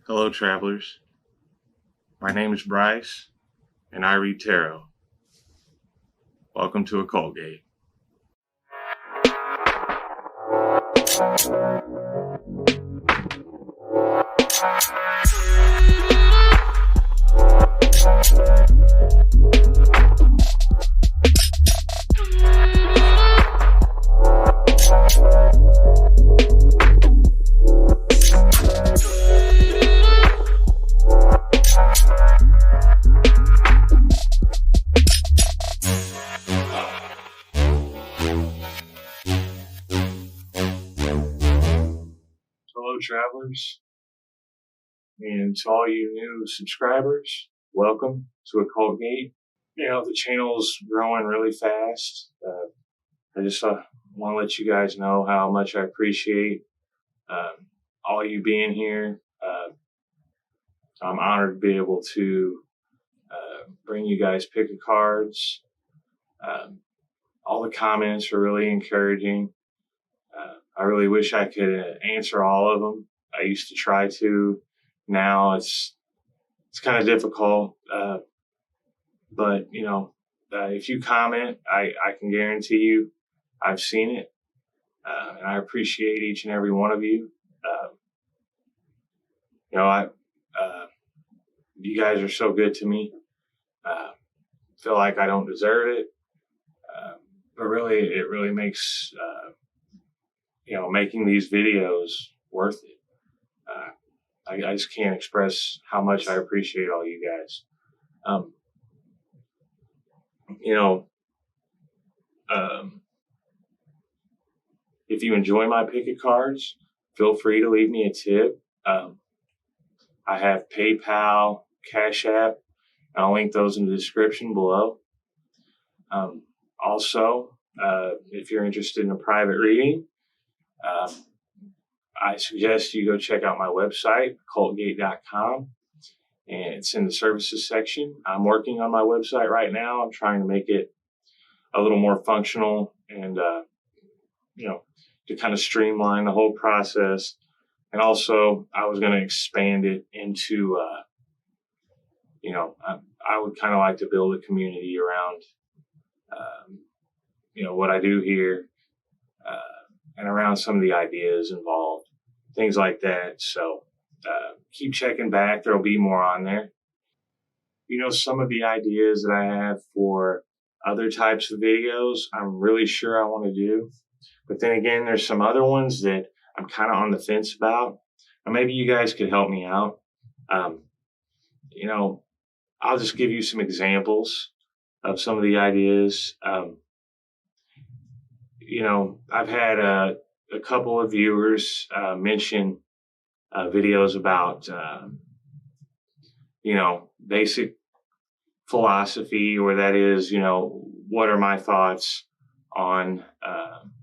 Hello, travelers. My name is Bryce, and I read tarot. Welcome to Occult. Hello, travelers, and to all you new subscribers, welcome to Occult. The channel's growing really fast. I just want to let you guys know how much I appreciate all you being here. I'm honored to be able to bring you guys pick a cards. All the comments are really encouraging. I really wish I could answer all of them. I used to try to. Now it's kind of difficult. But if you comment, I can guarantee you I've seen it. And I appreciate each and every one of you. You guys are so good to me. Feel like I don't deserve it. But really, it really makes, making these videos worth it. I just can't express how much I appreciate all you guys. If you enjoy my pick of cards, feel free to leave me a tip. I have PayPal, Cash App. I'll link those in the description below. Also, if you're interested in a private reading, I suggest you go check out my website, occultgate.com, and it's in the services section. I'm working on my website right now. I'm trying to make it a little more functional and, to kind of streamline the whole process. And also, I was going to expand it into, I would kind of like to build a community around, what I do here, and around some of the ideas involved, things like that. So keep checking back. There'll be more on there. Some of the ideas that I have for other types of videos, I'm really sure I want to do. But then again, there's some other ones that I'm kind of on the fence about. And maybe you guys could help me out. I'll just give you some examples of some of the ideas. I've had a couple of viewers mention videos about, basic philosophy, or that is, what are my thoughts on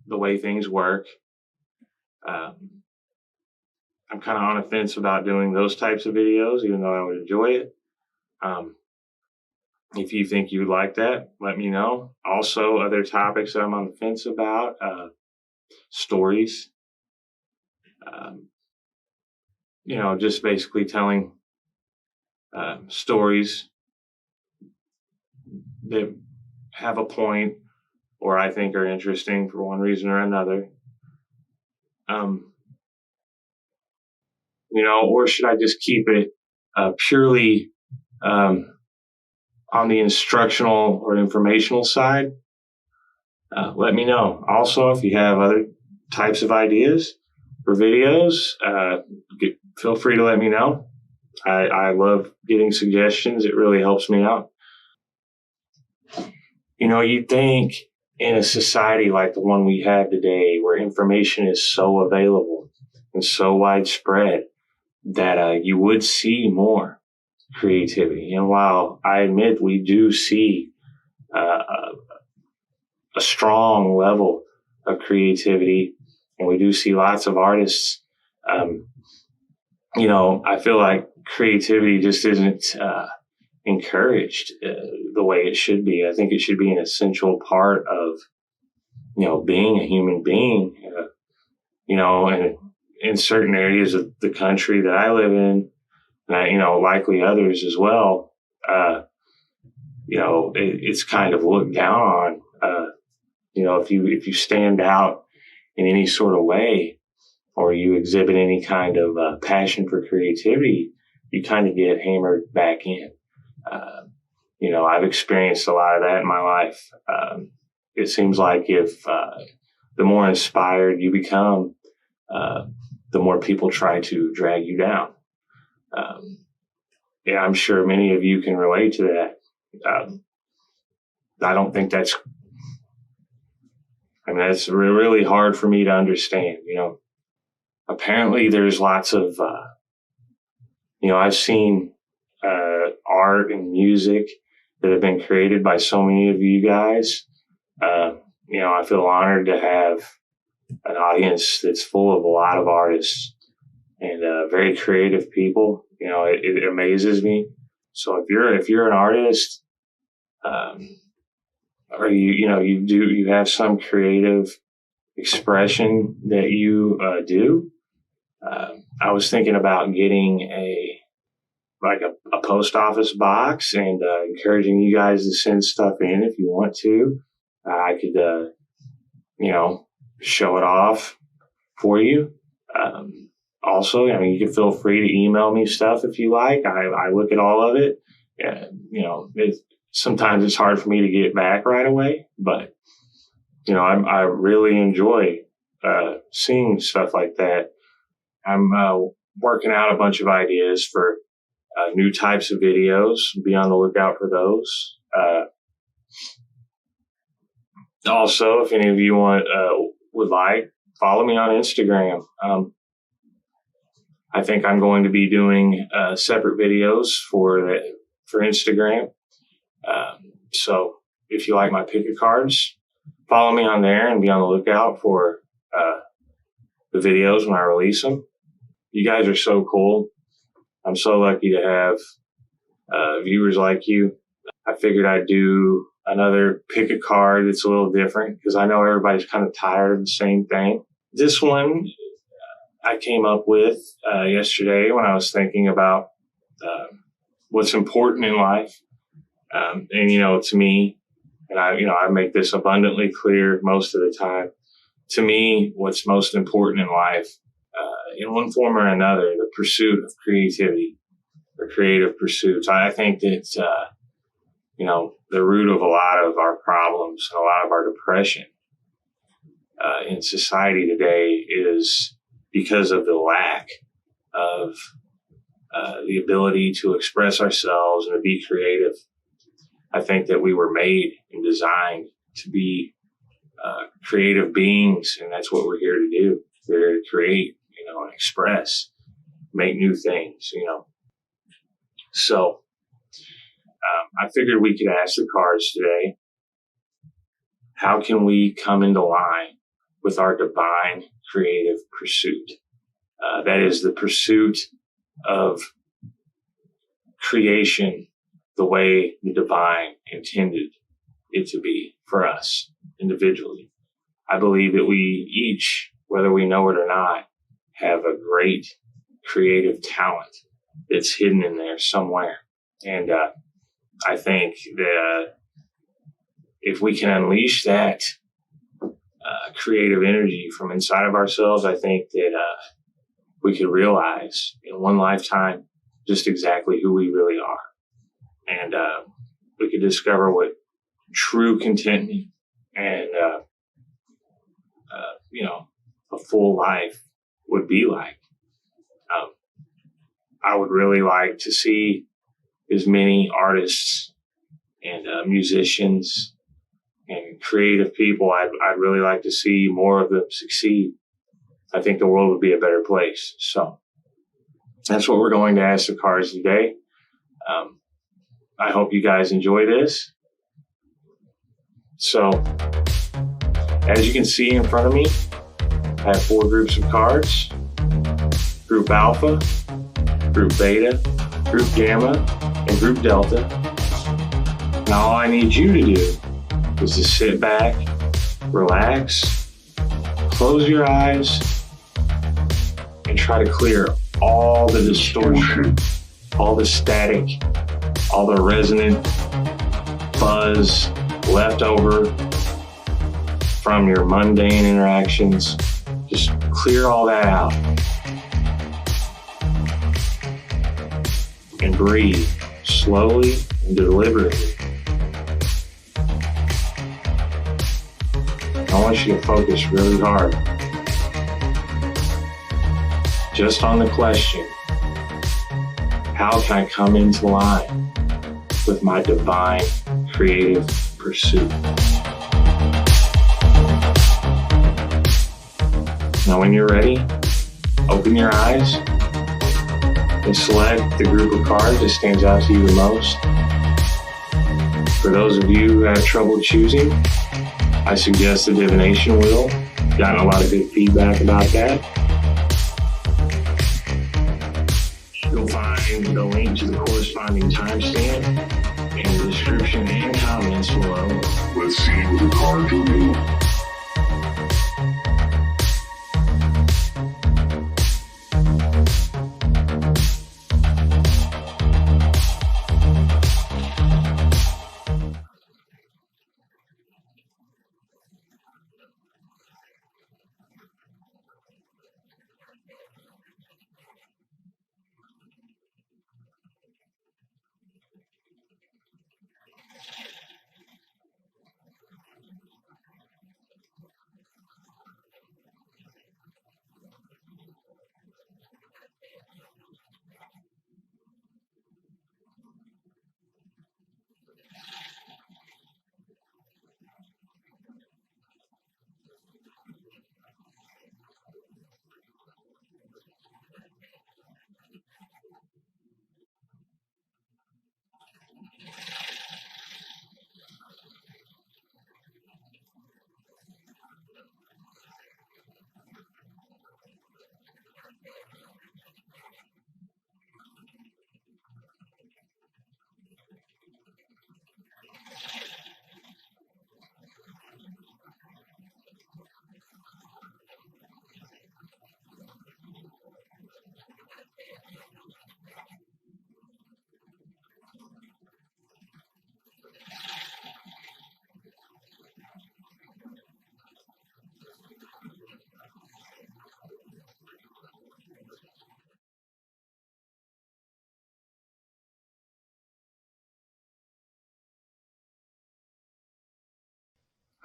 the way things work. I'm kind of on a fence about doing those types of videos, even though I would enjoy it. If you think you would like that, let me know. Also, other topics that I'm on the fence about, stories. Just basically telling stories that have a point or I think are interesting for one reason or another. Or should I just keep it purely on the instructional or informational side? Let me know. Also, if you have other types of ideas for videos, feel free to let me know. I love getting suggestions. It really helps me out. You'd think in a society like the one we have today, where information is so available and so widespread, that you would see more creativity. And while I admit we do see a strong level of creativity, and we do see lots of artists, I feel like creativity just isn't encouraged the way it should be. I think it should be an essential part of, being a human being, and in certain areas of the country that I live in, and likely others as well, it's kind of looked down on. If you stand out in any sort of way, or you exhibit any kind of passion for creativity, you kind of get hammered back in. I've experienced a lot of that in my life. It seems like if the more inspired you become, the more people try to drag you down. I'm sure many of you can relate to that. I don't think that's really hard for me to understand. Apparently there's lots of, I've seen art and music that have been created by so many of you guys. I feel honored to have an audience that's full of a lot of artists and very creative people. It amazes me. So if you're an artist, or you have some creative expression that you do, I was thinking about getting a post office box and encouraging you guys to send stuff in if you want to. I could, show it off for you. Also, you can feel free to email me stuff if you like. I look at all of it. Sometimes it's hard for me to get back right away, but I really enjoy seeing stuff like that. I'm working out a bunch of ideas for new types of videos. Be on the lookout for those. Also, if any of you would like, follow me on Instagram. I think I'm going to be doing separate videos for Instagram. So if you like my pick-a cards, follow me on there and be on the lookout for the videos when I release them. You guys are so cool. I'm so lucky to have viewers like you. I figured I'd do another pick a card that's a little different because I know everybody's kind of tired of the same thing. This one I came up with yesterday when I was thinking about what's important in life. To me, and I make this abundantly clear most of the time, to me, what's most important in life, in one form or another, the pursuit of creativity or creative pursuits. I think that, the root of a lot of our problems and a lot of our depression in society today is because of the lack of the ability to express ourselves and to be creative. I think that we were made and designed to be creative beings, and that's what we're here to do. We're here to create, and express, make new things, So I figured we could ask the cards today, how can we come into line with our divine creative pursuit? That is the pursuit of creation the way the divine intended it to be for us individually. I believe that we each, whether we know it or not, have a great creative talent that's hidden in there somewhere. And I think that if we can unleash that creative energy from inside of ourselves, I think that we could realize in one lifetime just exactly who we really are. And we could discover what true contentment and, a full life would be like. I would really like to see as many artists and musicians and creative people. I'd really like to see more of them succeed. I think the world would be a better place. So that's what we're going to ask the cards today. I hope you guys enjoy this. So, as you can see in front of me, I have 4 groups of cards. Group Alpha, Group Beta, Group Gamma, and Group Delta. Now all I need you to do is to sit back, relax, close your eyes, and try to clear all the distortion all the static, all the resonant buzz left over from your mundane interactions. Just clear all that out and breathe slowly and deliberately. I want you to focus really hard just on the question, how can I come into line with my divine creative pursuit? Now when you're ready, open your eyes and select the group of cards that stands out to you the most. For those of you who have trouble choosing, I suggest the divination wheel. Gotten a lot of good feedback about that. You'll find the link to the corresponding timestamp in the description and comments below. Let's see what the cards reveal.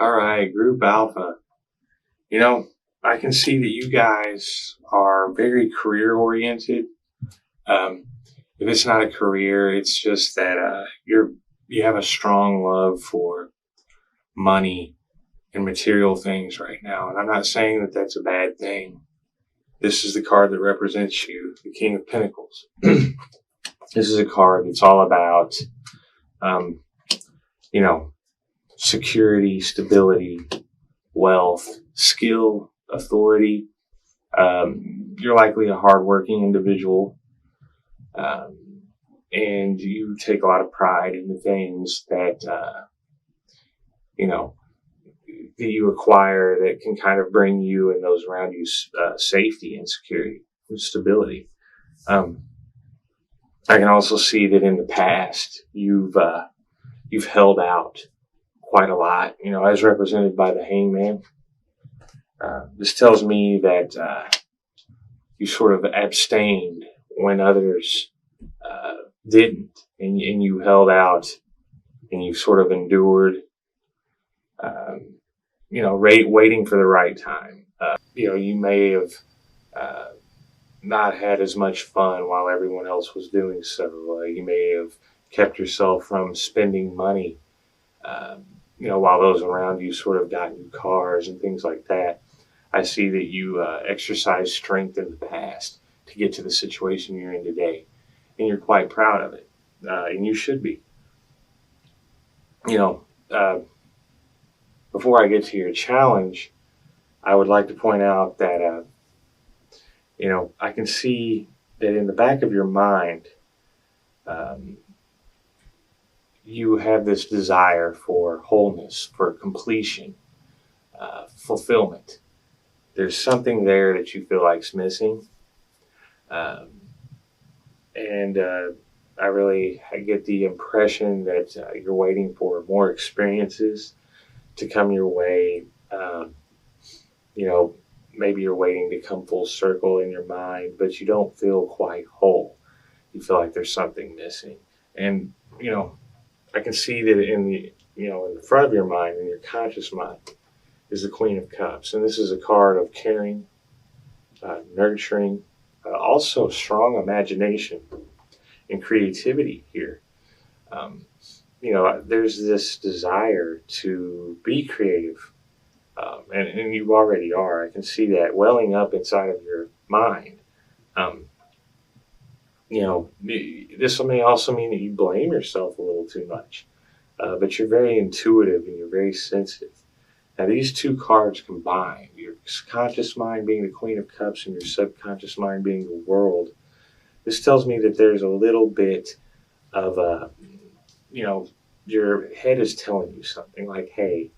All right, Group Alpha. You know, I can see that you guys are very career oriented. If it's not a career, it's just that you have a strong love for money and material things right now. And I'm not saying that that's a bad thing. This is the card that represents you, the King of Pentacles. This is a card that's all about, security, stability, wealth, skill, authority. You're likely a hardworking individual, and you take a lot of pride in the things that, that you acquire that can kind of bring you and those around you safety and security and stability. I can also see that in the past you've held out quite a lot, as represented by the Hangman. This tells me that you sort of abstained when others didn't, and you held out, and you sort of endured, waiting for the right time. You may have not had as much fun while everyone else was doing so. You may have kept yourself from spending money, while those around you sort of got new cars and things like that. I see that you exercised strength in the past to get to the situation you're in today, and you're quite proud of it, and you should be. Before I get to your challenge, I would like to point out that, I can see that in the back of your mind, you have this desire for wholeness, for completion, fulfillment. There's something there that you feel like's missing. And I get the impression that you're waiting for more experiences to come your way. You know, maybe you're waiting to come full circle in your mind, but you don't feel quite whole. You feel like there's something missing. And, you know, I can see that in the front of your mind, in your conscious mind, is the Queen of Cups. And this is a card of caring, nurturing, also strong imagination and creativity here. Um, there's this desire to be creative, and you already are. I can see that welling up inside of your mind. Um, this may also mean that you blame yourself a little too much, but you're very intuitive and you're very sensitive. Now, these two cards combined, your conscious mind being the Queen of Cups and your subconscious mind being the World, this tells me that there's a little bit of your head is telling you something like, hey,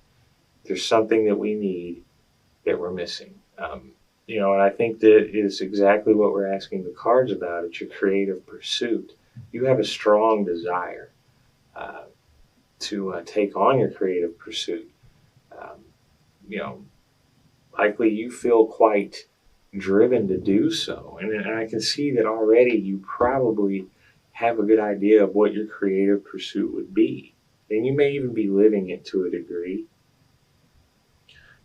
there's something that we need that we're missing. And I think that is exactly what we're asking the cards about. It's your creative pursuit. You have a strong desire uh, to take on your creative pursuit. Um, you know, Likely you feel quite driven to do so. And I can see that already you probably have a good idea of what your creative pursuit would be. And you may even be living it to a degree,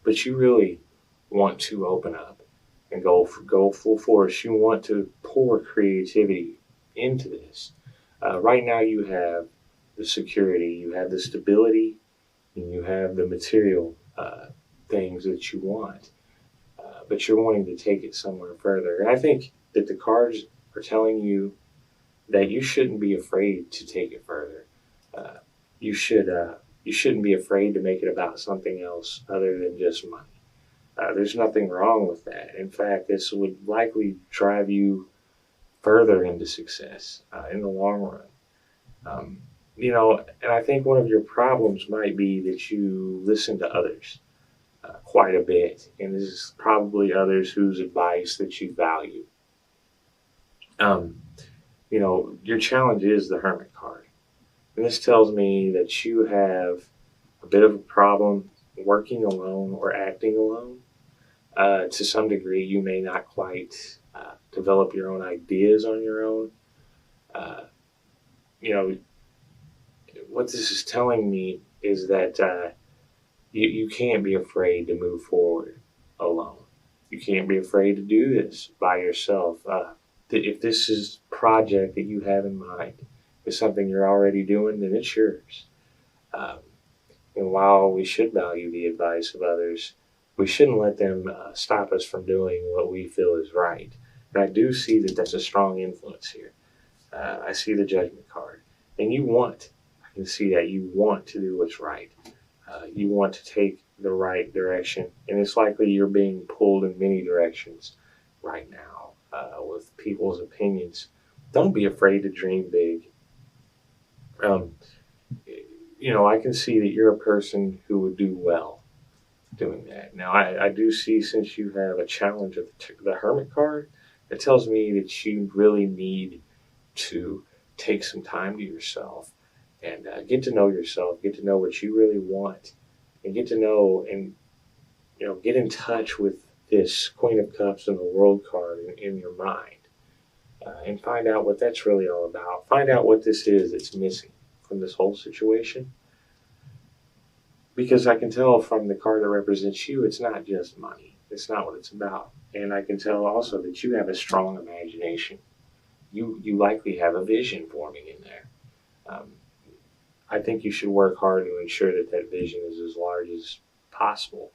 but you really want to open up and go full force. You want to pour creativity into this. Right now, you have the security, you have the stability, and you have the material things that you want. But you're wanting to take it somewhere further. And I think that the cards are telling you that you shouldn't be afraid to take it further. Uh, you should you shouldn't be afraid to make it about something else other than just money. There's nothing wrong with that. In fact, this would likely drive you further into success in the long run. And I think one of your problems might be that you listen to others quite a bit, and this is probably others whose advice that you value. Um, your challenge is the Hermit card. And this tells me that you have a bit of a problem working alone or acting alone. To some degree, you may not quite develop your own ideas on your own. Uh, you know, what this is telling me is that you can't be afraid to move forward alone. You can't be afraid to do this by yourself. If this is a project that you have in mind is something you're already doing, then it's yours. Um, and while we should value the advice of others, we shouldn't let them stop us from doing what we feel is right. And I do see that that's a strong influence here. I see the Judgment card. And I can see that you want to do what's right. You want to take the right direction. And it's likely you're being pulled in many directions right now with people's opinions. Don't be afraid to dream big. Um, I can see that you're a person who would do well doing that. Now, I do see, since you have a challenge of the Hermit card, it tells me that you really need to take some time to yourself and get to know yourself, get to know what you really want, and get to know and get in touch with this Queen of Cups and the World card in your mind, and find out what that's really all about. Find out what this is that's missing from this whole situation. Because I can tell from the card that represents you, it's not just money. It's not what it's about. And I can tell also that you have a strong imagination. You likely have a vision forming in there. Um, I think you should work hard to ensure that that vision is as large as possible,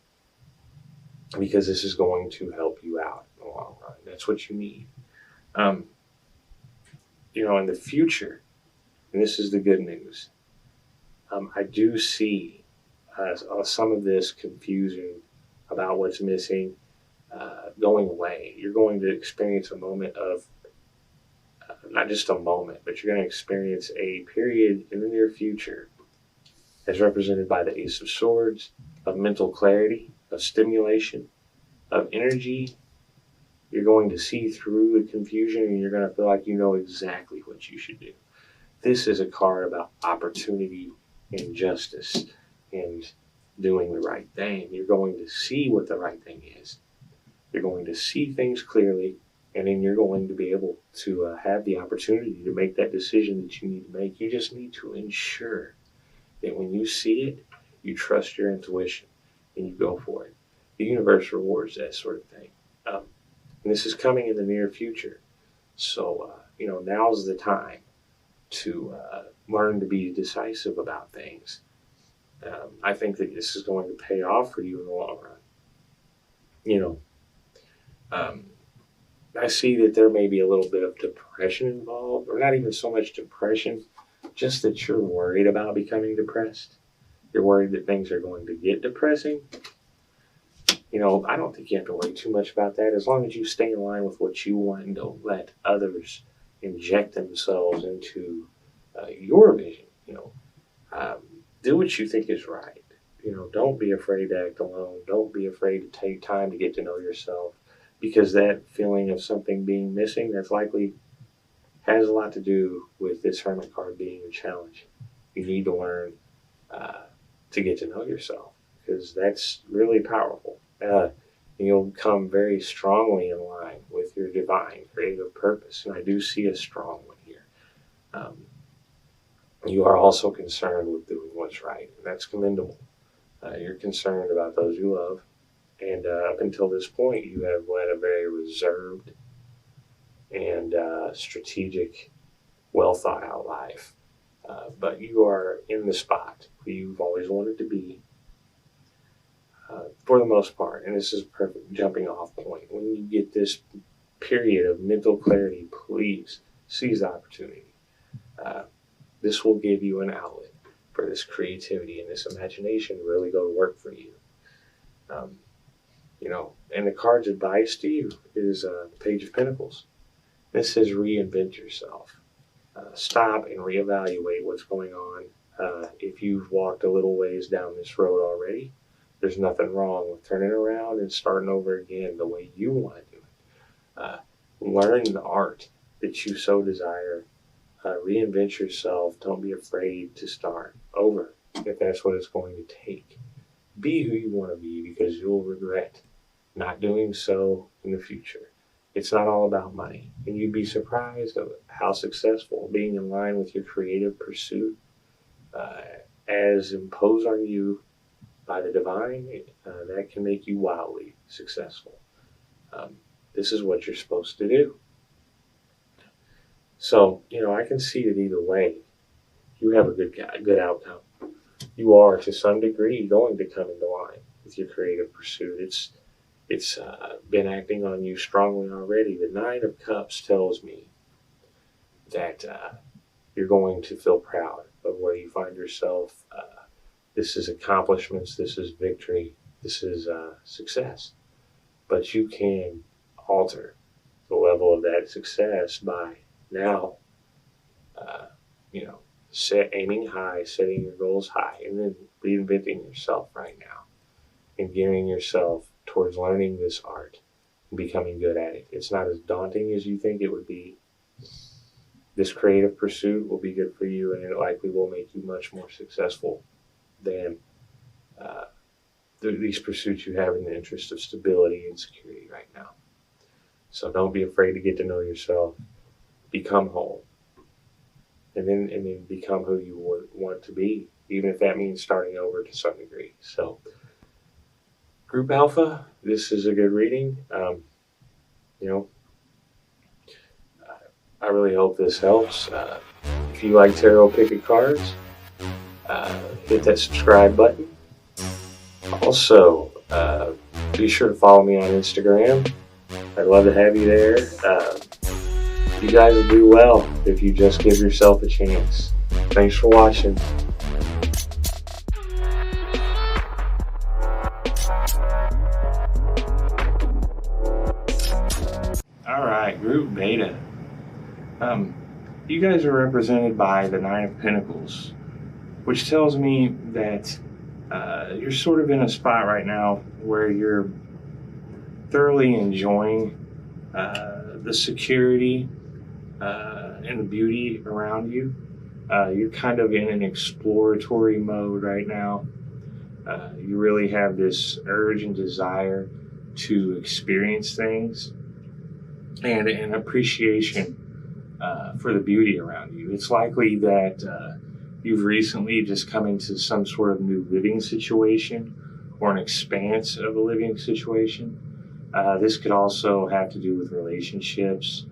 because this is going to help you out in the long run. That's what you need. Um, in the future, and this is the good news, I do see some of this confusion about what's missing going away. You're going to experience a moment of, not just a moment, but you're going to experience a period in the near future as represented by the Ace of Swords, of mental clarity, of stimulation, of energy, You're going to see through the confusion, and you're going to feel like you know exactly what you should do. This is a card about opportunity and justice and doing the right thing. You're going to see what the right thing is. You're going to see things clearly, and then you're going to be able to have the opportunity to make that decision that you need to make. You just need to ensure that when you see it, you trust your intuition and you go for it. The universe rewards that sort of thing. And this is coming in the near future. So, now's the time to learn to be decisive about things. I think that this is going to pay off for you in the long run. I see that there may be a little bit of depression involved, or not even so much depression, just that you're worried about becoming depressed. You're worried that things are going to get depressing. I don't think you have to worry too much about that as long as you stay in line with what you want and don't let others inject themselves into your vision. Do what you think is right. Don't be afraid to act alone. Don't be afraid to take time to get to know yourself, because that feeling of something being missing, that's likely has a lot to do with this Hermit card being a challenge. You need to learn to get to know yourself, because that's really powerful. You'll come very strongly in line with your divine creative purpose, and I do see a strong one here. You are also concerned with doing what's right, and that's commendable. You're concerned about those you love, and up until this point, you have led a very reserved and strategic, well thought out life. But you are in the spot where you've always wanted to be, for the most part, and this is a perfect jumping off point. When you get this period of mental clarity, please seize the opportunity. This will give you an outlet for this creativity and this imagination to really go to work for you. And the card's advice to you is the Page of Pentacles. This says reinvent yourself. Stop and reevaluate what's going on. If you've walked a little ways down this road already, there's nothing wrong with turning around and starting over again the way you want to do it. Learn the art that you so desire. Reinvent yourself. Don't be afraid to start over if that's what it's going to take. Be who you want to be, because you'll regret not doing so in the future. It's not all about money, and you'd be surprised at how successful being in line with your creative pursuit, as imposed on you by the divine, that can make you wildly successful. This is what you're supposed to do. So, I can see it either way. You have a good outcome. You are, to some degree, going to come into line with your creative pursuit. It's been acting on you strongly already. The Nine of Cups tells me that you're going to feel proud of where you find yourself. This is accomplishments. This is victory. This is success. But you can alter the level of that success by now, aiming high, setting your goals high, and then reinventing yourself right now and gearing yourself towards learning this art and becoming good at it. It's not as daunting as you think it would be. This creative pursuit will be good for you, and it likely will make you much more successful than these pursuits you have in the interest of stability and security right now. So don't be afraid to get to know yourself. Become whole, and then become who you want to be, even if that means starting over to some degree. So, Group Alpha, this is a good reading. I really hope this helps. If you like tarot picket cards, hit that subscribe button. Also, be sure to follow me on Instagram. I'd love to have you there. You guys will do well if you just give yourself a chance. Thanks for watching. All right, Group Beta. You guys are represented by the Nine of Pentacles, which tells me that you're sort of in a spot right now where you're thoroughly enjoying the security and the beauty around you. You're kind of in an exploratory mode right now. You really have this urge and desire to experience things and an appreciation for the beauty around you. It's likely that you've recently just come into some sort of new living situation or an expanse of a living situation. This could also have to do with relationships.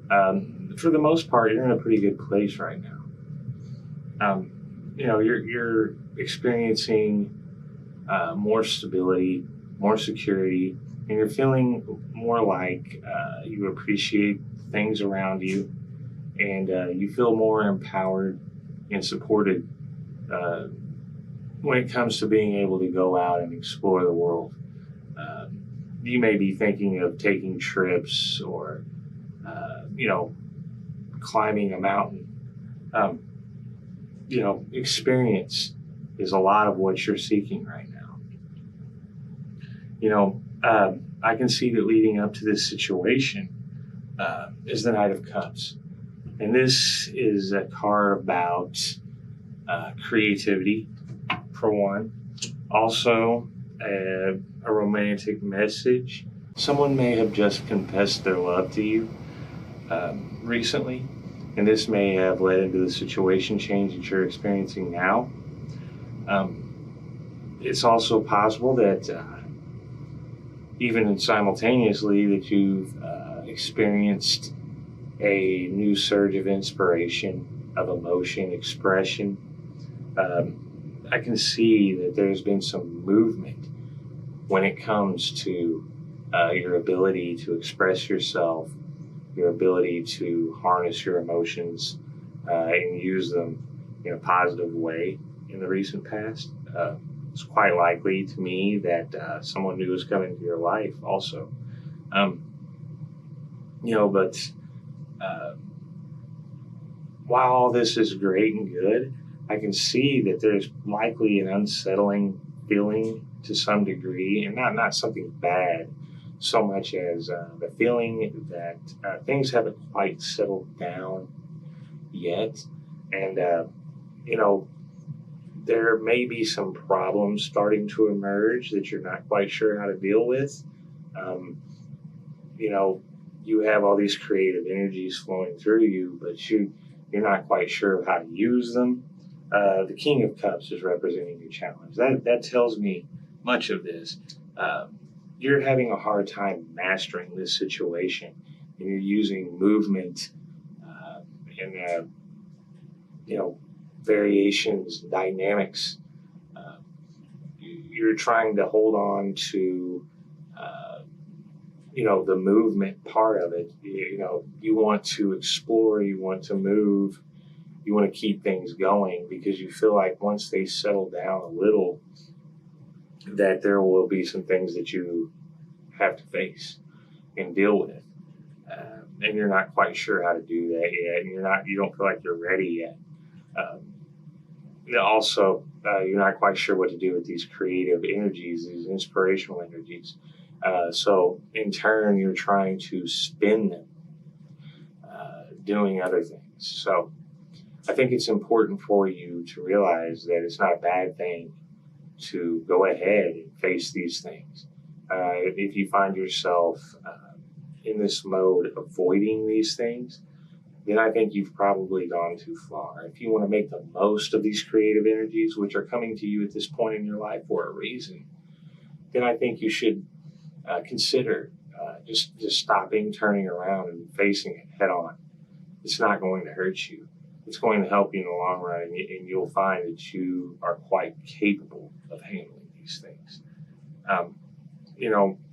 For the most part, you're in a pretty good place right now. You're experiencing more stability, more security, and you're feeling more like you appreciate things around you, and you feel more empowered and supported when it comes to being able to go out and explore the world. You may be thinking of taking trips or, climbing a mountain. Experience is a lot of what you're seeking right now. I can see that leading up to this situation is the Knight of Cups. And this is a card about creativity, for one. Also, a romantic message. Someone may have just confessed their love to you recently, and this may have led into the situation change that you're experiencing now. It's also possible that even simultaneously that you've experienced a new surge of inspiration, of emotion, expression. I can see that there's been some movement when it comes to your ability to express yourself, your ability to harness your emotions and use them in a positive way in the recent past. It's quite likely to me that someone new is coming into your life also. But while all this is great and good, I can see that there's likely an unsettling feeling to some degree, and not something bad so much as the feeling that things haven't quite settled down yet. And, there may be some problems starting to emerge that you're not quite sure how to deal with. You have all these creative energies flowing through you, but you're not quite sure of how to use them. The King of Cups is representing your challenge. That tells me much of this. You're having a hard time mastering this situation, and you're using movement and variations, dynamics. You're trying to hold on to the movement part of it. You want to explore, you want to move, you want to keep things going because you feel like once they settle down a little, that there will be some things that you have to face and deal with. And you're not quite sure how to do that yet. And you don't feel like you're ready yet. You're not quite sure what to do with these creative energies, these inspirational energies. So in turn, you're trying to spin them, doing other things. So I think it's important for you to realize that it's not a bad thing to go ahead and face these things. If you find yourself in this mode avoiding these things, then I think you've probably gone too far. If you want to make the most of these creative energies, which are coming to you at this point in your life for a reason, then I think you should consider just stopping, turning around, and facing it head on. It's not going to hurt you. It's going to help you in the long run, and you'll find that you are quite capable of handling these things.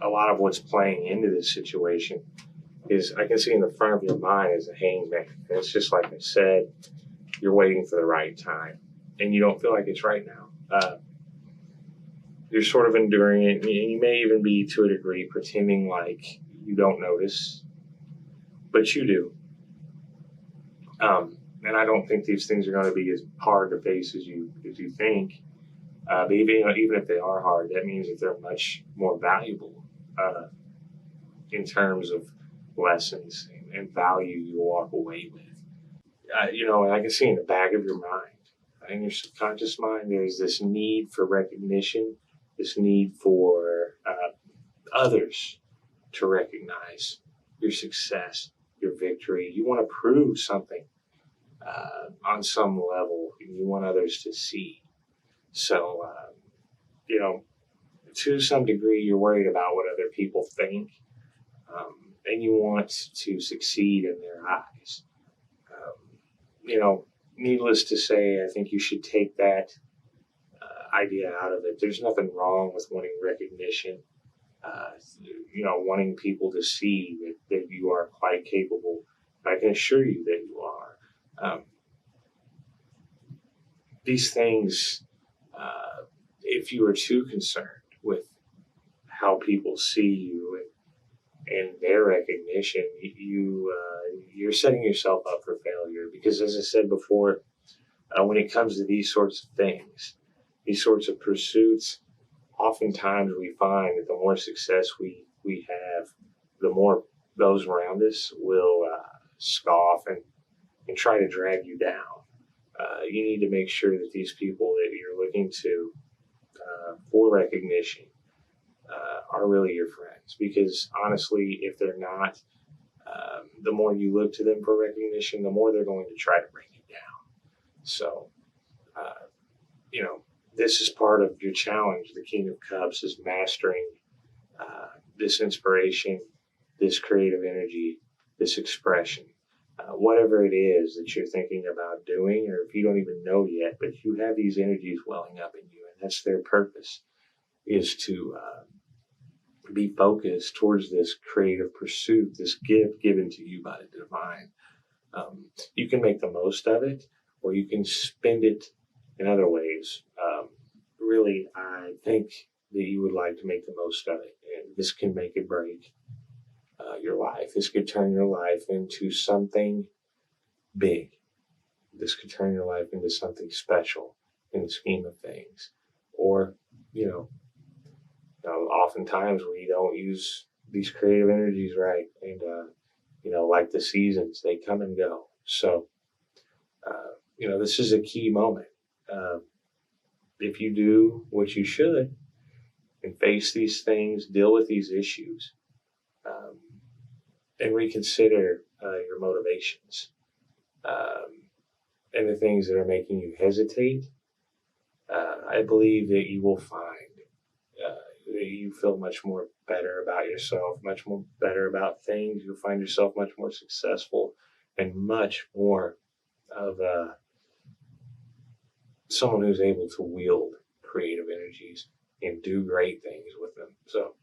A lot of what's playing into this situation is I can see in the front of your mind is a hangman. And it's just like I said, you're waiting for the right time, and you don't feel like it's right now. You're sort of enduring it, and you may even be, to a degree, pretending like you don't notice, but you do. And I don't think these things are going to be as hard to face as you think. But even if they are hard, that means that they're much more valuable in terms of lessons and value you walk away with. And I can see in the back of your mind, in your subconscious mind, there's this need for recognition, this need for others to recognize your success, your victory. You want to prove something on some level, and you want others to see. So, to some degree, you're worried about what other people think, and you want to succeed in their eyes. Needless to say, I think you should take that idea out of it. There's nothing wrong with wanting recognition, wanting people to see that you are quite capable. I can assure you that you are. These things, if you are too concerned with how people see you and their recognition, you're setting yourself up for failure. Because, as I said before, when it comes to these sorts of things, these sorts of pursuits, oftentimes we find that the more success we have, the more those around us will scoff and try to drag you down. You need to make sure that these people that you're looking to for recognition are really your friends. Because honestly, if they're not, the more you look to them for recognition, the more they're going to try to bring you down. So, this is part of your challenge. The King of Cups is mastering this inspiration, this creative energy, this expression. Whatever it is that you're thinking about doing, or if you don't even know yet, but you have these energies welling up in you, and that's their purpose, is to be focused towards this creative pursuit, this gift given to you by the divine. You can make the most of it, or you can spend it in other ways. Really, I think that you would like to make the most of it, and this can make or break your life. This could turn your life into something big. This could turn your life into something special in the scheme of things. Or, oftentimes we don't use these creative energies right. And, like the seasons, they come and go. So, this is a key moment. If you do what you should and face these things, deal with these issues, and reconsider your motivations and the things that are making you hesitate, I believe that you will find that you feel much more better about yourself, much more better about things. You'll find yourself much more successful and much more of someone who's able to wield creative energies and do great things with them. So,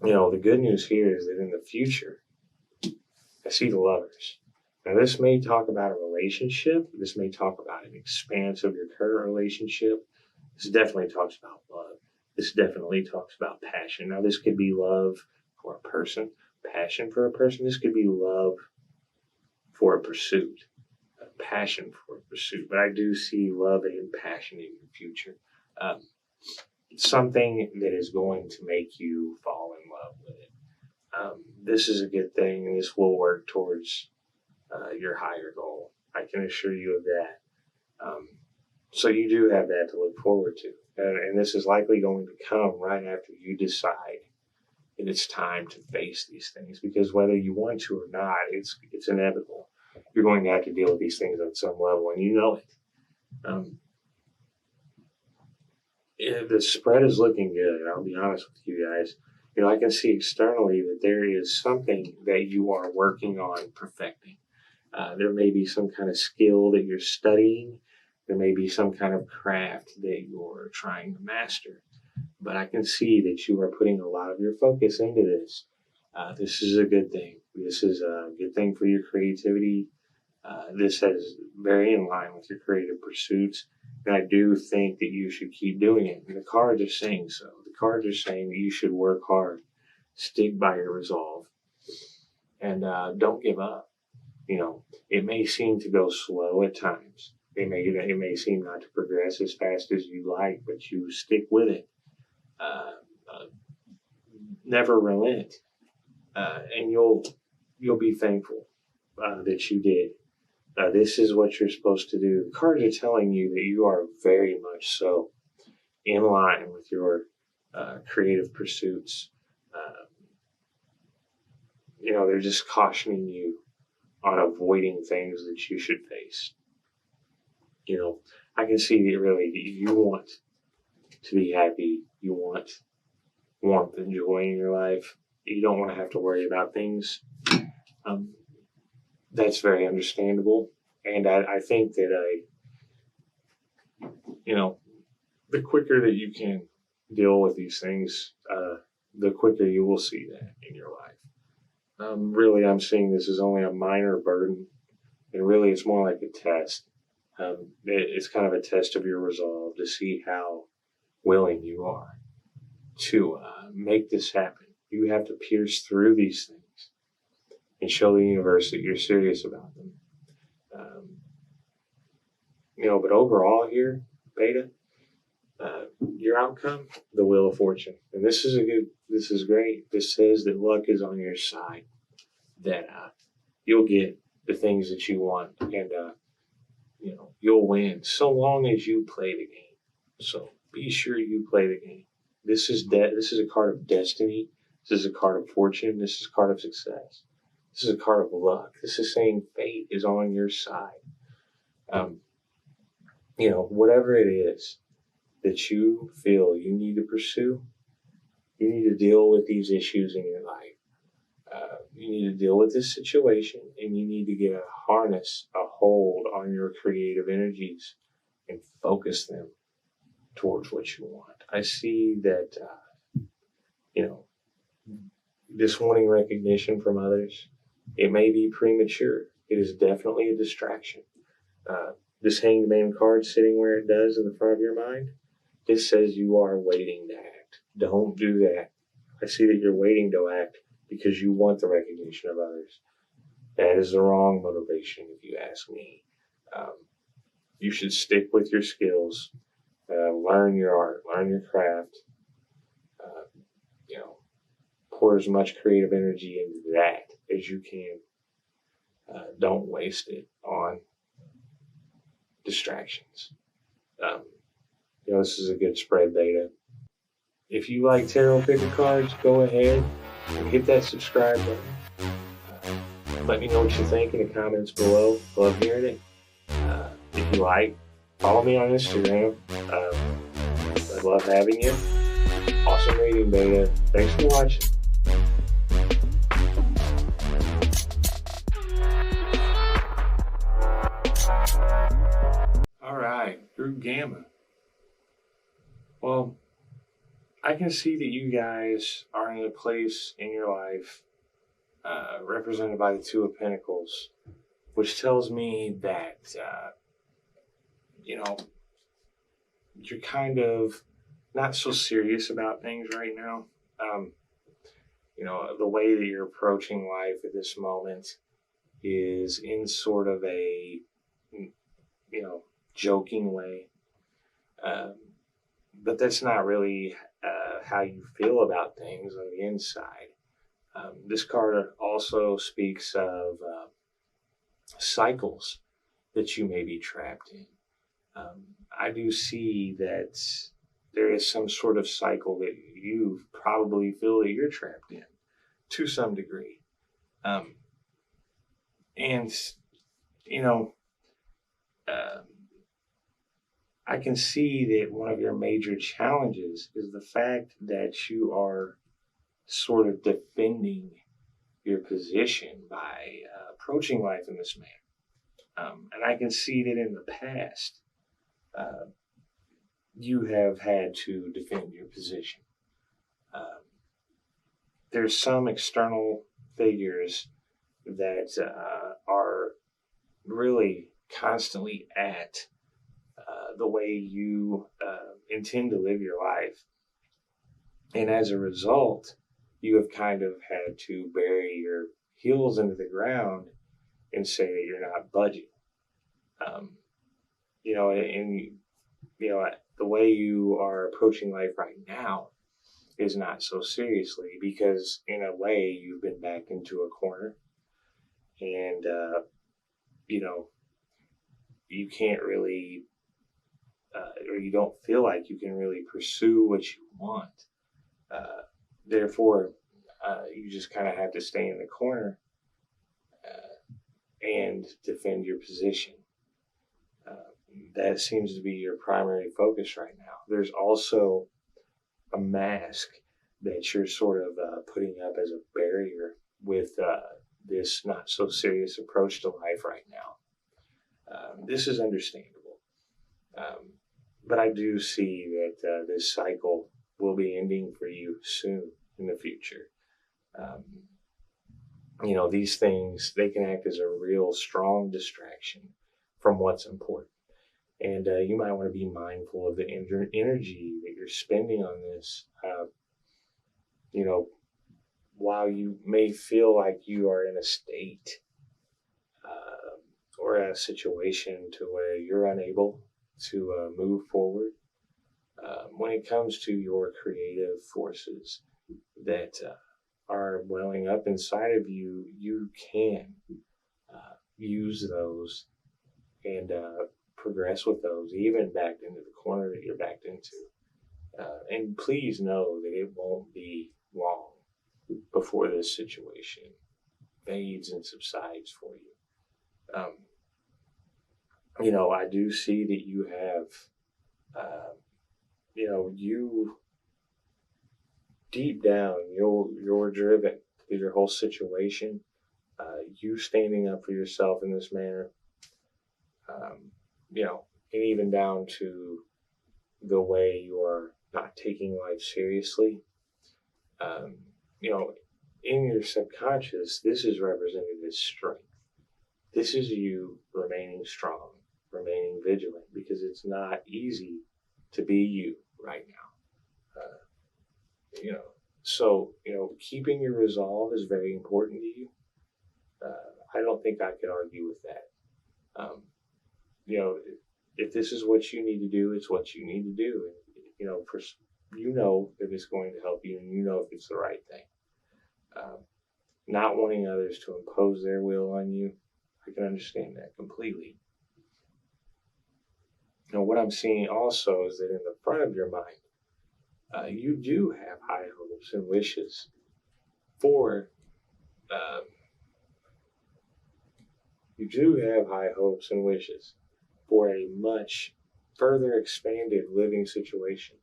the good news here is that in the future, I see the lovers. Now, this may talk about a relationship. This may talk about an expanse of your current relationship. This definitely talks about love. This definitely talks about passion. Now, this could be love for a person, passion for a person. This could be love for a pursuit, a passion for a pursuit. But I do see love and passion in your future. Something that is going to make you fall in love with it. This is a good thing, and this will work towards your higher goal. I can assure you of that. So you do have that to look forward to. And this is likely going to come right after you decide that it's time to face these things. Because whether you want to or not, it's inevitable. You're going to have to deal with these things on some level, and you know it. The spread is looking good. I'll be honest with you guys. I can see externally that there is something that you are working on perfecting. There may be some kind of skill that you're studying. There may be some kind of craft that you're trying to master. But I can see that you are putting a lot of your focus into this. This is a good thing. This is a good thing for your creativity. This is very in line with your creative pursuits. And I do think that you should keep doing it. And the cards are saying so. The cards are saying that you should work hard, stick by your resolve, and don't give up. It may seem to go slow at times. It may seem not to progress as fast as you like, but you stick with it. Never relent. and you'll be thankful that you did. This is what you're supposed to do. The cards are telling you that you are very much so in line with your creative pursuits. Uh, they're just cautioning you on avoiding things that you should face. I can see that really you want to be happy. You want warmth and joy in your life. You don't want to have to worry about things. Um, that's very understandable. And I think that the quicker that you can deal with these things, the quicker you will see that in your life. Really, I'm seeing this as only a minor burden, and really, it's more like a test. It's kind of a test of your resolve to see how willing you are to make this happen. You have to pierce through these things and show the universe that you're serious about them. But overall here, Beta, your outcome, the Wheel of Fortune. And this is great. This says that luck is on your side, that you'll get the things that you want, and you'll win so long as you play the game. So be sure you play the game. This is a card of destiny. This is a card of fortune. This is a card of success. This is a card of luck. This is saying fate is on your side. Whatever it is that you feel you need to pursue, you need to deal with these issues in your life. You need to deal with this situation, and you need to get a hold on your creative energies and focus them towards what you want. I see that, this wanting recognition from others, it may be premature. It is definitely a distraction. This Hanged Man card sitting where it does in the front of your mind, this says you are waiting to act. Don't do that. I see that you're waiting to act because you want the recognition of others. That is the wrong motivation, if you ask me. You should stick with your skills, learn your art, learn your craft. Pour as much creative energy into that as you can. Don't waste it on distractions. This is a good spread, Beta. If you like tarot picker cards, go ahead and hit that subscribe button. Let me know what you think in the comments below. Love hearing it. If you like, follow me on Instagram. I'd love having you. Awesome reading, Beta. Thanks for watching. All right, Group Gamma. Well, I can see that you guys are in a place in your life represented by the Two of Pentacles, which tells me that, you're kind of not so serious about things right now. The way that you're approaching life at this moment is in sort of a, joking way. But that's not really how you feel about things on the inside. This card also speaks of cycles that you may be trapped in. I do see that there is some sort of cycle that you probably feel that you're trapped in to some degree. I can see that one of your major challenges is the fact that you are sort of defending your position by approaching life in this manner. And I can see that in the past, you have had to defend your position. There's some external figures that are really constantly at the way you intend to live your life. And as a result, you have kind of had to bury your heels into the ground and say that you're not budging. The way you are approaching life right now is not so seriously, because in a way you've been backed into a corner, and you know, you can't really, or you don't feel like you can really pursue what you want. Uh, Therefore, you just kind of have to stay in the corner and defend your position. Uh, that seems to be your primary focus right now. There's also a mask that you're sort of putting up as a barrier with this not so serious approach to life right now. This is understandable. Um, but I do see that this cycle will be ending for you soon in the future. Um, these things, they can act as a real strong distraction from what's important. And you might want to be mindful of the energy that you're spending on this. You know, while you may feel like you are in a state or a situation to where you're unable to move forward, when it comes to your creative forces that are welling up inside of you, you can use those and progress with those, even backed into the corner that you're backed into. And please know that it won't be long before this situation fades and subsides for you. I do see that you have, you deep down, you're driven through your whole situation. You standing up for yourself in this manner, and even down to the way you are not taking life seriously. Um, in your subconscious, this is represented as strength. This is you remaining strong, remaining vigilant, because it's not easy to be you right now. So keeping your resolve is very important to you. I don't think I could argue with that. If this is what you need to do, it's what you need to do. And, that it's going to help you, and if it's the right thing. Not wanting others to impose their will on you, I can understand that completely. What I'm seeing also is that in the front of your mind, you do have high hopes and wishes for, a much further expanded living situation.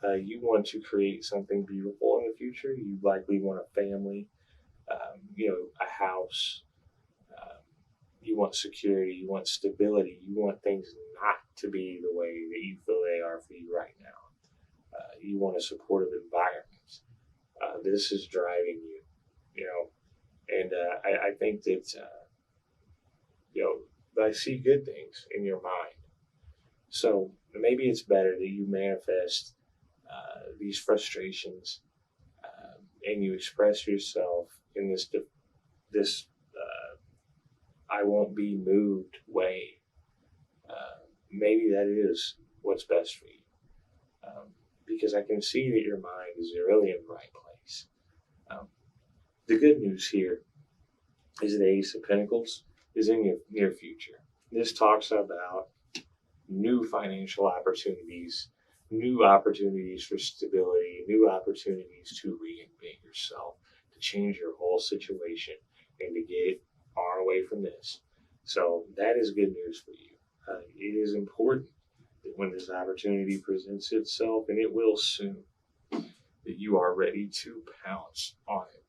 You want to create something beautiful in the future. You likely want a family, a house. You want security. You want stability. You want things not to be the way that you feel they are for you right now. You want a supportive environment. This is driving you, and I think that, I see good things in your mind. So maybe it's better that you manifest these frustrations, and you express yourself in this I won't be moved way. Maybe that is what's best for you, because I can see that your mind is really in the right place. The good news here is the Ace of Pentacles is in your near future. This talks about new financial opportunities, new opportunities for stability, new opportunities to reinvent yourself, to change your whole situation, and to get far away from this. So that is good news for you. It is important that when this opportunity presents itself, and it will soon, that you are ready to pounce on it.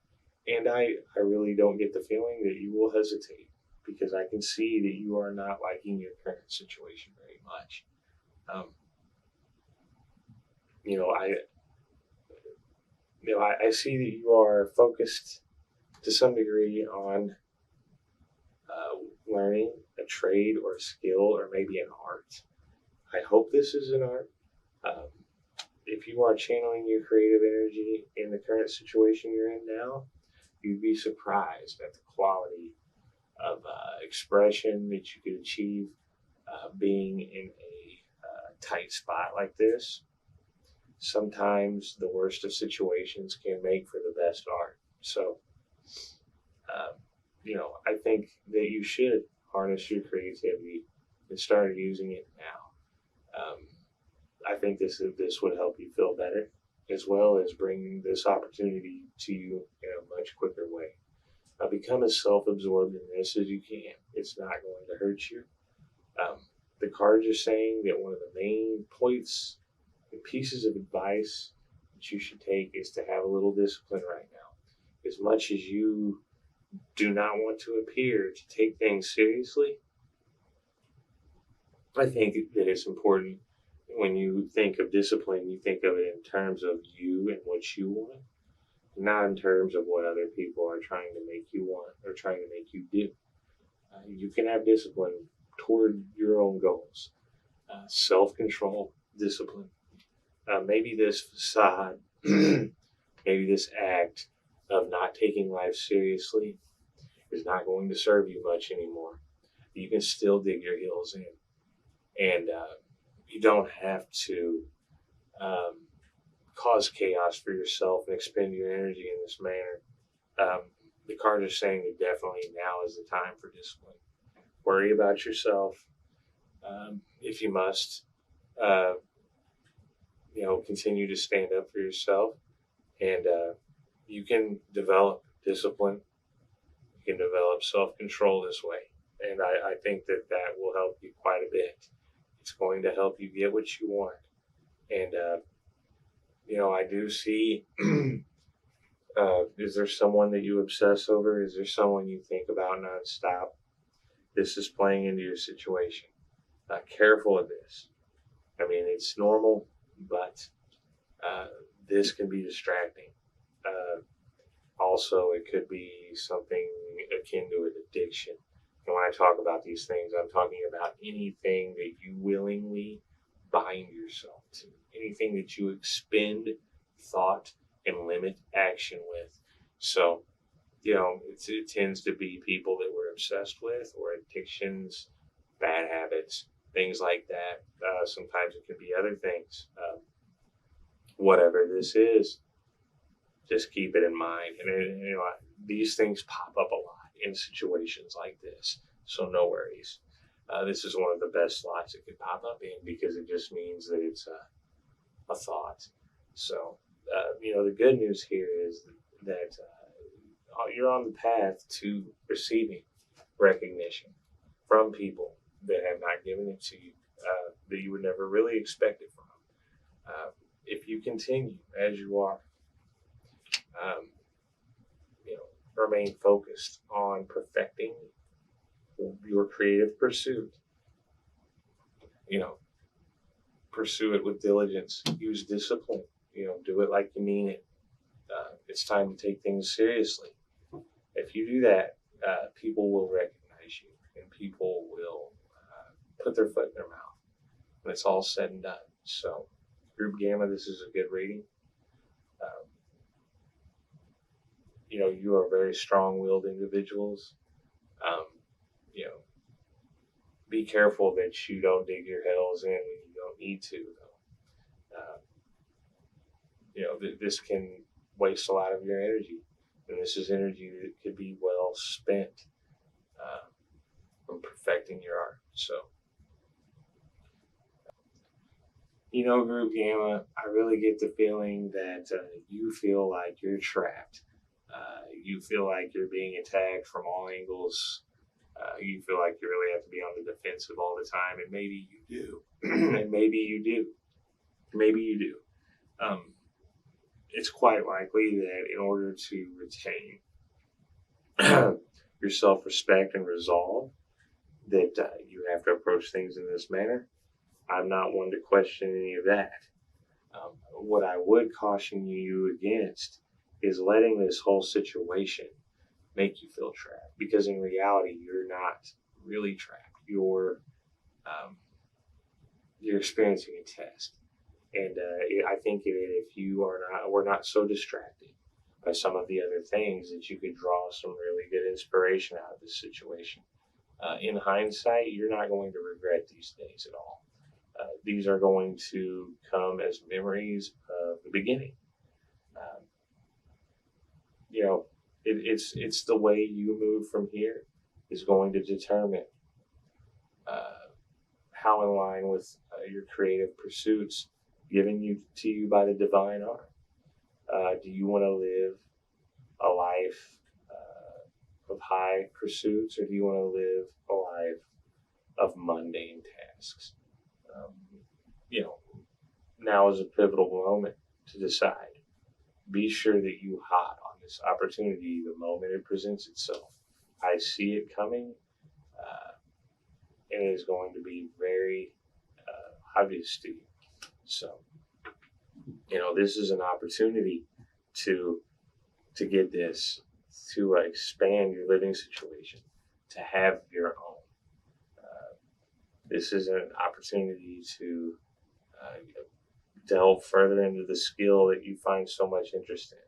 And I really don't get the feeling that you will hesitate, because I can see that you are not liking your current situation very much. I see that you are focused to some degree on learning a trade or a skill, or maybe an art. I hope this is an art. If you are channeling your creative energy in the current situation you're in now, you'd be surprised at the quality of expression that you could achieve being in a tight spot like this. sometimes the worst of situations can make for the best art. So, uh, I think that you should harness your creativity and start using it now. I think this would help you feel better, as well as bring this opportunity to you in a much quicker way. Become as self-absorbed in this as you can. It's not going to hurt you. Um, the cards are saying that one of the main points and pieces of advice that you should take is to have a little discipline right now. As much as you do not want to appear to take things seriously, I think that it's important when you think of discipline, you think of it in terms of you and what you want, not in terms of what other people are trying to make you want or trying to make you do. You can have discipline toward your own goals, self control, discipline. Maybe this facade, maybe this act of not taking life seriously is not going to serve you much anymore. You can still dig your heels in, and you don't have to um, cause chaos for yourself and expend your energy in this manner. The cards are saying that definitely now is the time for discipline. Worry about yourself if you must. Uh, continue to stand up for yourself, and you can develop discipline. You can develop self-control this way, and I think that will help you quite a bit. It's going to help you get what you want, and I do see. Is there someone that you obsess over? Is there someone you think about nonstop? This is playing into your situation. Careful of this. I mean, it's normal, but this can be distracting. Also, it could be something akin to an addiction. And when I talk about these things, I'm talking about anything that you willingly bind yourself to, anything that you expend thought and limit action with. So, it tends to be people that we're obsessed with, or addictions, bad habits, things like that. Sometimes it can be other things. Whatever this is, just keep it in mind. And these things pop up a lot in situations like this, so no worries. This is one of the best slots it could pop up in, because it just means that it's a thought. So, the good news here is that you're on the path to receiving recognition from people that have not given it to you, that you would never really expect it from. If you continue as you are, um, remain focused on perfecting your creative pursuit. Pursue it with diligence. Use discipline. Do it like you mean it. It's time to take things seriously. If you do that, people will recognize you, and people will put their foot in their mouth when it's all said and done. So, Group Gamma, this is a good reading. You are very strong-willed individuals. Um, be careful that you don't dig your heels in when you don't need to, though. This can waste a lot of your energy, and this is energy that could be well spent from perfecting your art. So, Group Gamma, I really get the feeling that you feel like you're trapped. You feel like you're being attacked from all angles. You feel like you really have to be on the defensive all the time, and maybe you do. And maybe you do. Maybe you do. It's quite likely that in order to retain your self-respect and resolve, that you have to approach things in this manner. I'm not one to question any of that. What I would caution you against is letting this whole situation make you feel trapped, because in reality, you're not really trapped. You're experiencing a test, and I think if we're not so distracted by some of the other things, that you could draw some really good inspiration out of this situation. In hindsight, you're not going to regret these days at all. These are going to come as memories of the beginning. Um, it's the way you move from here is going to determine uh, how in line with your creative pursuits given to you by the divine are. Do you want to live a life of high pursuits, or do you want to live a life of mundane tasks? Um, you know, Now is a pivotal moment to decide. Be sure that you hot on this opportunity the moment it presents itself. I see it coming, uh, and it is going to be very obvious to you. So, this is an opportunity to get this, to expand your living situation, to have your own. This is an opportunity to delve further into the skill that you find so much interest in,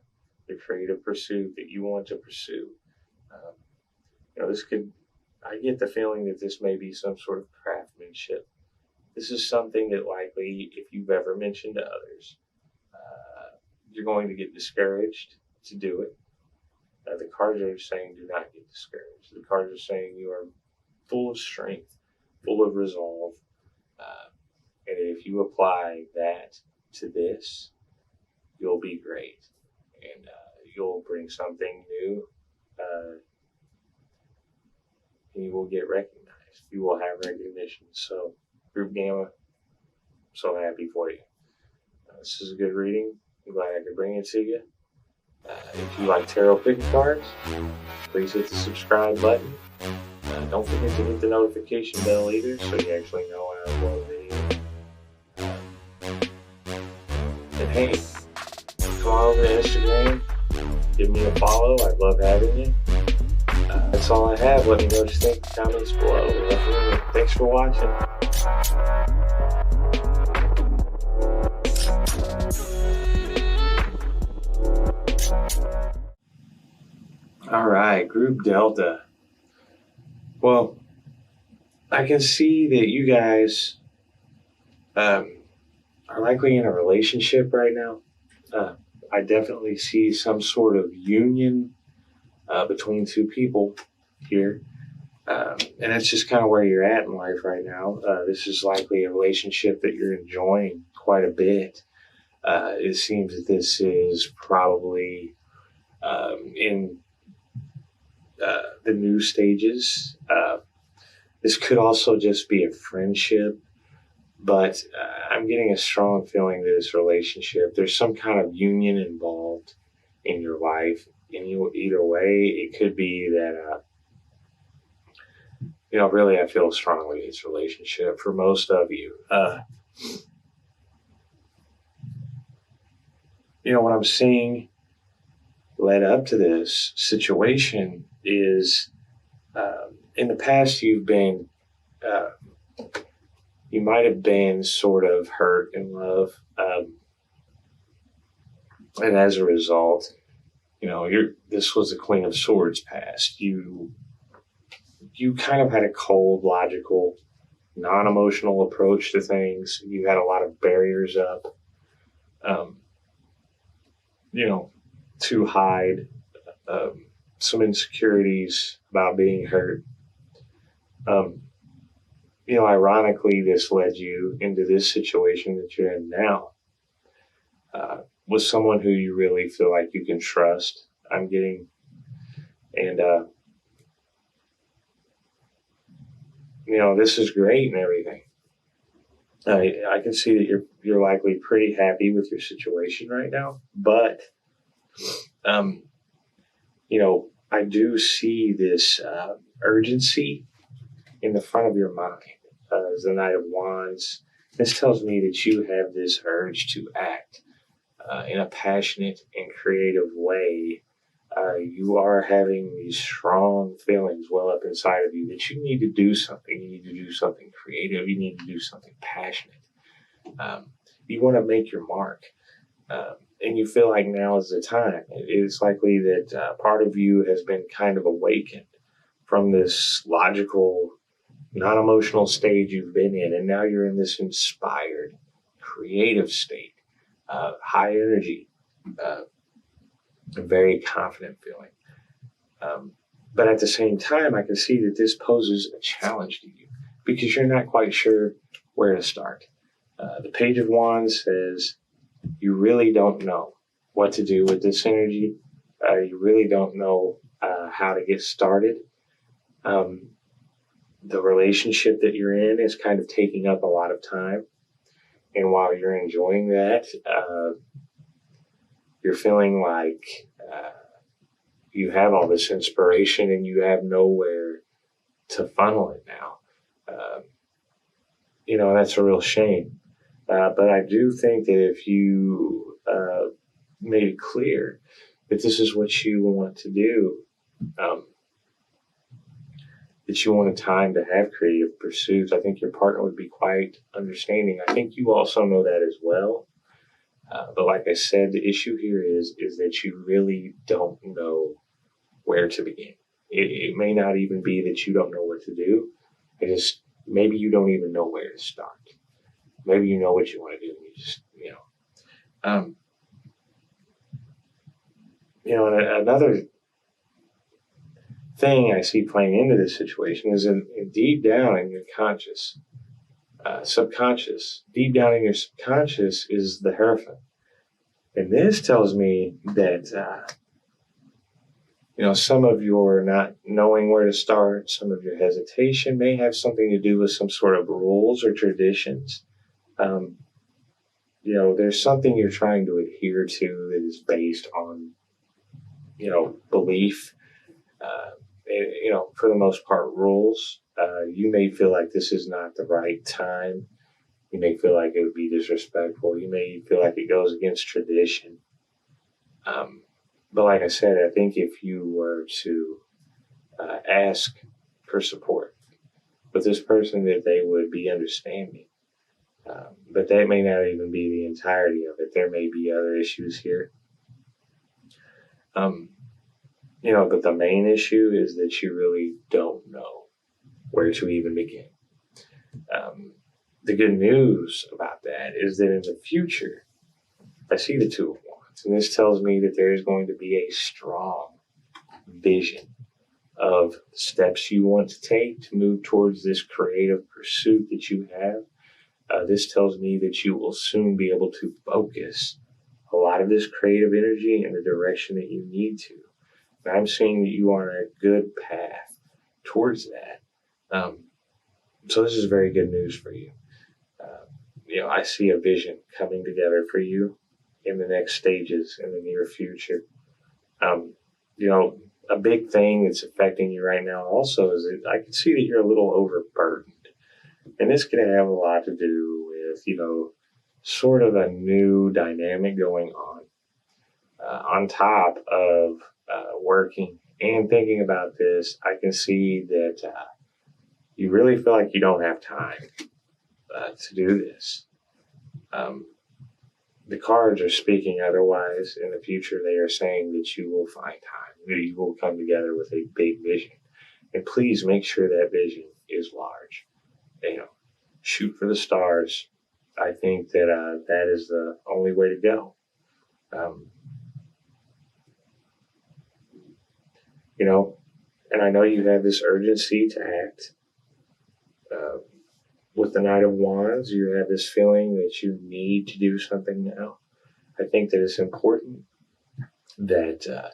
the creative pursuit that you want to pursue. Um, this could, I get the feeling that this may be some sort of craftsmanship. This is something that likely, if you've ever mentioned to others, you're going to get discouraged to do it. The cards are saying do not get discouraged. The cards are saying you are full of strength, full of resolve. And if you apply that to this, you'll be great. And you'll bring something new. And you will get recognized. You will have recognition. So, Group Gamma, so happy for you. This is a good reading. I'm glad I could bring it to you. If you like tarot picking cards, please hit the subscribe button. Don't forget to hit the notification bell either, so you actually know when I upload a video. And hey, come on over to Instagram, give me a follow. I'd love having you. That's all I have. Let me know what you think in the comments below. Thanks for watching. All right, Group Delta. Well, I can see that you guys are likely in a relationship right now. I definitely see some sort of union between two people here. And that's just kind of where you're at in life right now. This is likely a relationship that you're enjoying quite a bit. It seems that this is probably in the new stages. This could also just be a friendship, but I'm getting a strong feeling that this relationship, there's some kind of union involved in your life. And either way, it could be that, really I feel strongly this relationship for most of you. What I'm seeing led up to this situation is in the past you might have been sort of hurt in love, and as a result, this was the Queen of Swords past. You kind of had a cold, logical, non-emotional approach to things. You had a lot of barriers up, to hide some insecurities about being hurt. Ironically, this led you into this situation that you're in now, with someone who you really feel like you can trust. I'm getting, and this is great and everything. I can see that you're likely pretty happy with your situation right now, but I do see this urgency in the front of your mind as the Knight of Wands. This tells me that you have this urge to act in a passionate and creative way. You are having these strong feelings well up inside of you that you need to do something. You need to do something creative. You need to do something passionate. You want to make your mark. And you feel like now is the time. It's likely that part of you has been kind of awakened from this logical non-emotional stage you've been in, and now you're in this inspired, creative state, high energy, a very confident feeling. But at the same time, I can see that this poses a challenge to you because you're not quite sure where to start. The Page of Wands says you really don't know what to do with this energy. You really don't know how to get started. The relationship that you're in is kind of taking up a lot of time. And while you're enjoying that, you're feeling like you have all this inspiration and you have nowhere to funnel it now. That's a real shame. But I do think that if you made it clear that this is what you want to do, that you want a time to have creative pursuits, I think your partner would be quite understanding. I think you also know that as well. But like I said, the issue here is that you really don't know where to begin. It may not even be that you don't know what to do. Maybe you don't even know where to start. Maybe you know what you want to do, and you just, and another thing I see playing into this situation is in deep down in your subconscious, deep down in your subconscious is the Hierophant. And this tells me that, some of your not knowing where to start, some of your hesitation may have something to do with some sort of rules or traditions. There's something you're trying to adhere to that is based on, belief, for the most part, rules. You may feel like this is not the right time. You may feel like it would be disrespectful. You may feel like it goes against tradition. But like I said, I think if you were to ask for support with this person, that they would be understanding. But that may not even be the entirety of it. There may be other issues here. But the main issue is that you really don't know where to even begin. The good news about that is that in the future, I see the Two of Wands, and this tells me that there is going to be a strong vision of steps you want to take to move towards this creative pursuit that you have. This tells me that you will soon be able to focus a lot of this creative energy in the direction that you need to. And I'm seeing that you are on a good path towards that. So this is very good news for you. I see a vision coming together for you in the next stages in the near future. A big thing that's affecting you right now also is that I can see that you're a little overburdened. And this can have a lot to do with, sort of a new dynamic going on top of working and thinking about this. I can see that you really feel like you don't have time to do this. The cards are speaking otherwise. In the future, they are saying that you will find time, that you will come together with a big vision. And please make sure that vision is large. Shoot for the stars. I think that that is the only way to go. And I know you have this urgency to act. With the Knight of Wands, you have this feeling that you need to do something now. I think that it's important that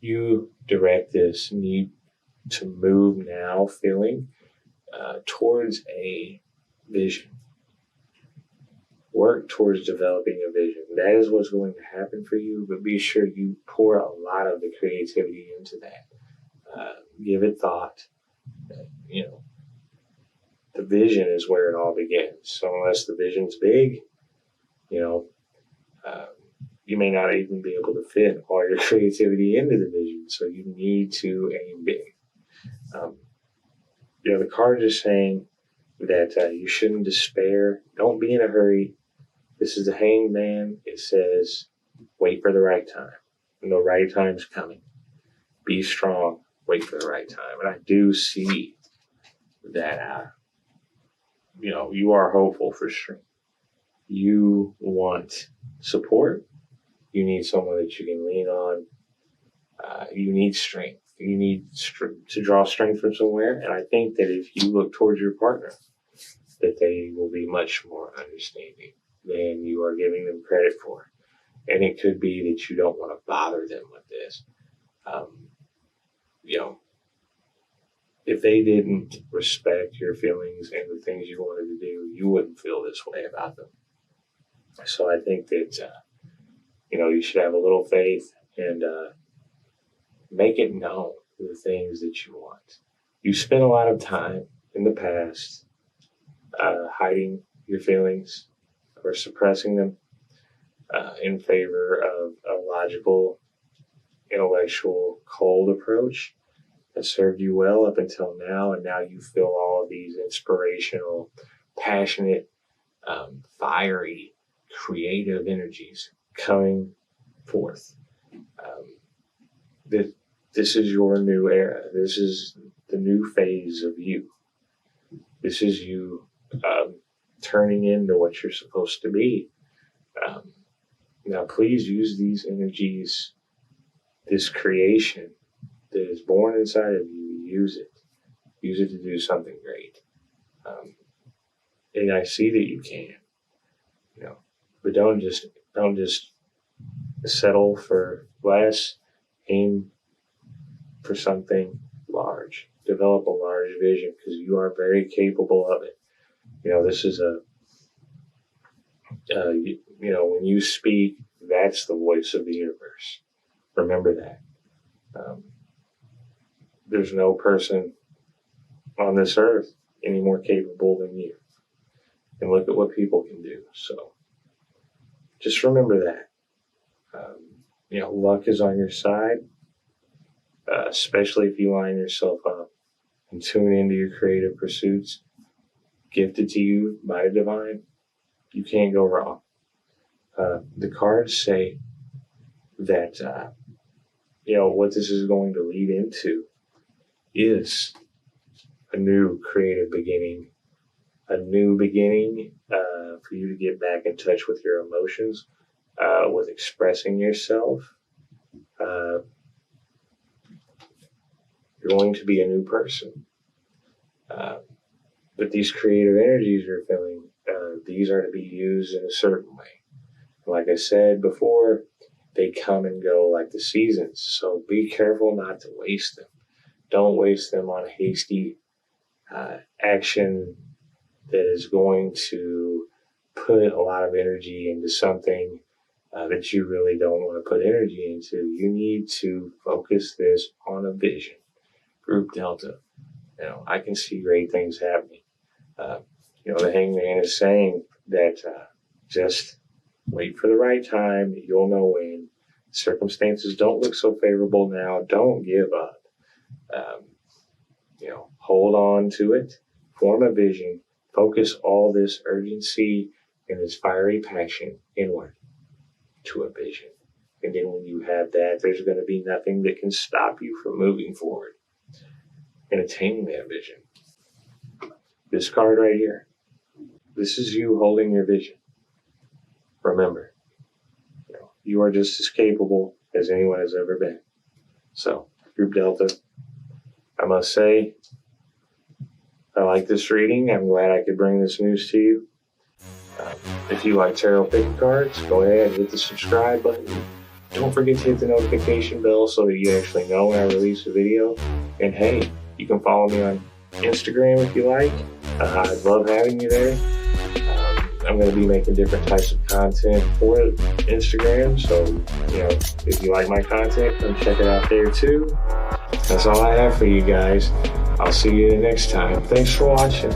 you direct this need to move now feeling towards a vision. Work towards developing a vision. That is what's going to happen for you, but be sure you pour a lot of the creativity into that. Give it thought. The vision is where it all begins. So unless the vision's big, you may not even be able to fit all your creativity into the vision. So you need to aim big. The card is saying that you shouldn't despair. Don't be in a hurry. This is the Hanged Man. It says, wait for the right time. And the right time's coming. Be strong. Wait for the right time. And I do see that, you are hopeful for strength. You want support. You need someone that you can lean on. You need strength. You need to draw strength from somewhere. And I think that if you look towards your partner, that they will be much more understanding than you are giving them credit for. And it could be that you don't want to bother them with this. If they didn't respect your feelings and the things you wanted to do, you wouldn't feel this way about them. So I think that, you should have a little faith and make it known the things that you want. You spent a lot of time in the past hiding your feelings or suppressing them in favor of a logical, intellectual, cold approach that served you well up until now. And now you feel all of these inspirational, passionate, fiery, creative energies coming forth. This is your new era. This is the new phase of you. This is you turning into what you're supposed to be. Now, please use these energies, this creation that is born inside of you. Use it. Use it to do something great. And I see that you can, but don't just settle for less. Aim for something large. Develop a large vision because you are very capable of it. This is when you speak, that's the voice of the universe. Remember that. There's no person on this earth any more capable than you. And look at what people can do. So just remember that. Luck is on your side, especially if you line yourself up and tune into your creative pursuits gifted to you by the divine. You can't go wrong. The cards say that, what this is going to lead into is a new creative beginning, for you to get back in touch with your emotions, with expressing yourself. You're going to be a new person. But these creative energies you're feeling, these are to be used in a certain way. Like I said before, they come and go like the seasons. So be careful not to waste them. Don't waste them on hasty action that is going to put a lot of energy into something that you really don't want to put energy into. You need to focus this on a vision. Group Delta. I can see great things happening. The hangman is saying that just wait for the right time. You'll know when. Circumstances don't look so favorable now. Don't give up. Hold on to it. Form a vision. Focus all this urgency and this fiery passion inward to a vision. And then when you have that, there's going to be nothing that can stop you from moving forward and attaining that vision. This card right here, this is you holding your vision. Remember, you are just as capable as anyone has ever been. So, Group Delta, I must say, I like this reading. I'm glad I could bring this news to you. If you like tarot picking cards, go ahead and hit the subscribe button. Don't forget to hit the notification bell so that you actually know when I release a video. And hey, you can follow me on Instagram if you like. I'd love having you there. I'm going to be making different types of content for Instagram. So, if you like my content, come check it out there too. That's all I have for you guys. I'll see you next time. Thanks for watching.